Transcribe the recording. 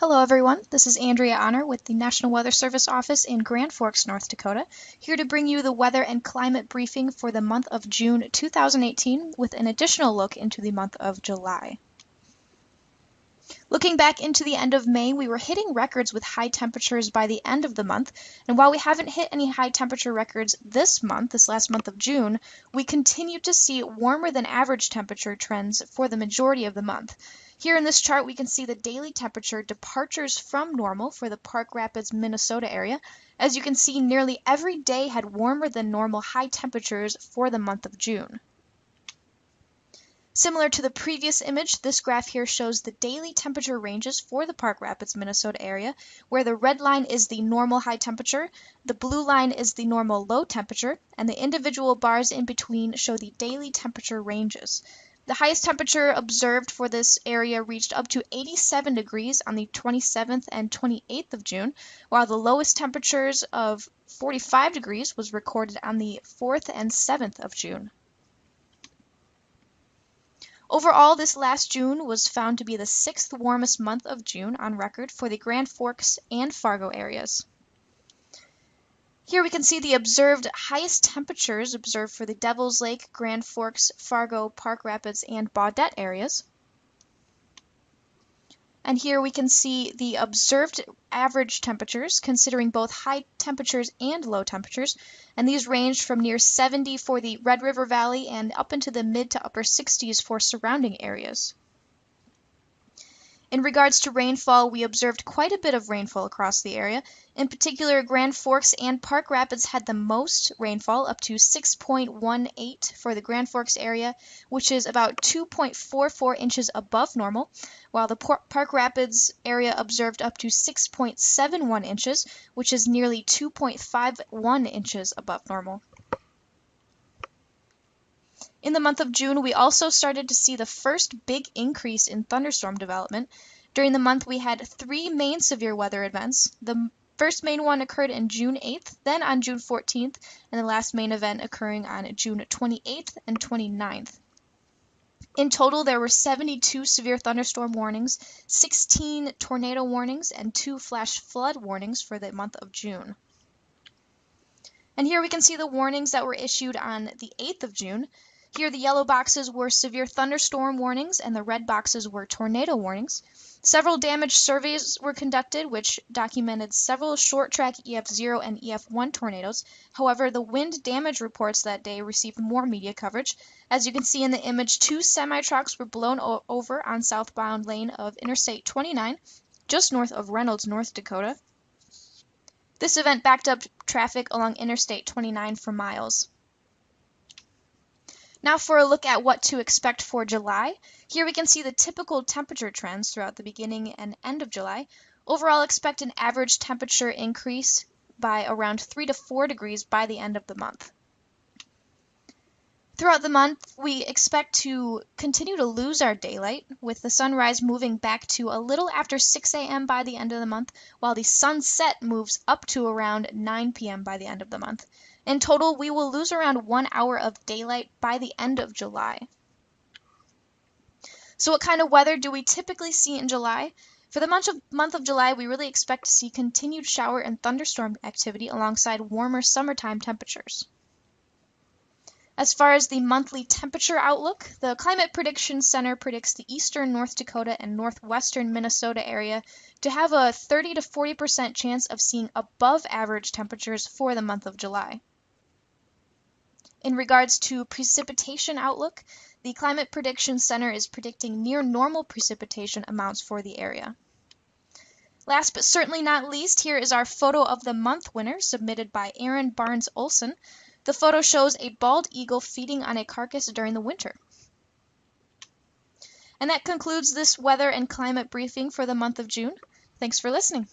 Hello everyone, this is Andrea Honor with the National Weather Service office in Grand Forks, North Dakota, here to bring you the weather and climate briefing for the month of June 2018 with an additional look into the month of July. Looking back into the end of May, we were hitting records with high temperatures by the end of the month, and while we haven't hit any high temperature records this last month of June, we continue to see warmer than average temperature trends for the majority of the month. Here in this chart, we can see the daily temperature departures from normal for the Park Rapids, Minnesota area. As you can see, nearly every day had warmer than normal high temperatures for the month of June. Similar to the previous image, this graph here shows the daily temperature ranges for the Park Rapids, Minnesota area, where the red line is the normal high temperature, the blue line is the normal low temperature, and the individual bars in between show the daily temperature ranges. The highest temperature observed for this area reached up to 87 degrees on the 27th and 28th of June, while the lowest temperatures of 45 degrees was recorded on the 4th and 7th of June. Overall, this last June was found to be the 6th warmest month of June on record for the Grand Forks and Fargo areas. Here we can see the observed highest temperatures observed for the Devil's Lake, Grand Forks, Fargo, Park Rapids, and Baudette areas. And here we can see the observed average temperatures, considering both high temperatures and low temperatures, and these ranged from near 70 for the Red River Valley and up into the mid to upper 60s for surrounding areas. In regards to rainfall, we observed quite a bit of rainfall across the area. In particular, Grand Forks and Park Rapids had the most rainfall, up to 6.18 for the Grand Forks area, which is about 2.44 inches above normal, while the Park Rapids area observed up to 6.71 inches, which is nearly 2.51 inches above normal. In the month of June, we also started to see the first big increase in thunderstorm development. During the month, we had 3 main severe weather events. The first main one occurred on June 8th, then on June 14th, and the last main event occurring on June 28th and 29th. In total, there were 72 severe thunderstorm warnings, 16 tornado warnings, and 2 flash flood warnings for the month of June. And here we can see the warnings that were issued on the 8th of June. Here the yellow boxes were severe thunderstorm warnings and the red boxes were tornado warnings. Several damage surveys were conducted which documented several short-track EF0 and EF1 tornadoes. However, the wind damage reports that day received more media coverage. As you can see in the image, 2 semi-trucks were blown over on southbound lane of Interstate 29, just north of Reynolds, North Dakota. This event backed up traffic along Interstate 29 for miles. Now for a look at what to expect for July. Here we can see the typical temperature trends throughout the beginning and end of July. Overall, expect an average temperature increase by around 3 to 4 degrees by the end of the month. Throughout the month, we expect to continue to lose our daylight, with the sunrise moving back to a little after 6 a.m. by the end of the month, while the sunset moves up to around 9 p.m. by the end of the month. In total, we will lose around 1 hour of daylight by the end of July. So what kind of weather do we typically see in July? For the month of July, we really expect to see continued shower and thunderstorm activity alongside warmer summertime temperatures. As far as the monthly temperature outlook, the Climate Prediction Center predicts the eastern North Dakota and northwestern Minnesota area to have a 30 to 40% chance of seeing above average temperatures for the month of July. In regards to precipitation outlook, the Climate Prediction Center is predicting near normal precipitation amounts for the area. Last but certainly not least, here is our photo of the month winner submitted by Aaron Barnes Olson. The photo shows a bald eagle feeding on a carcass during the winter. And that concludes this weather and climate briefing for the month of June. Thanks for listening.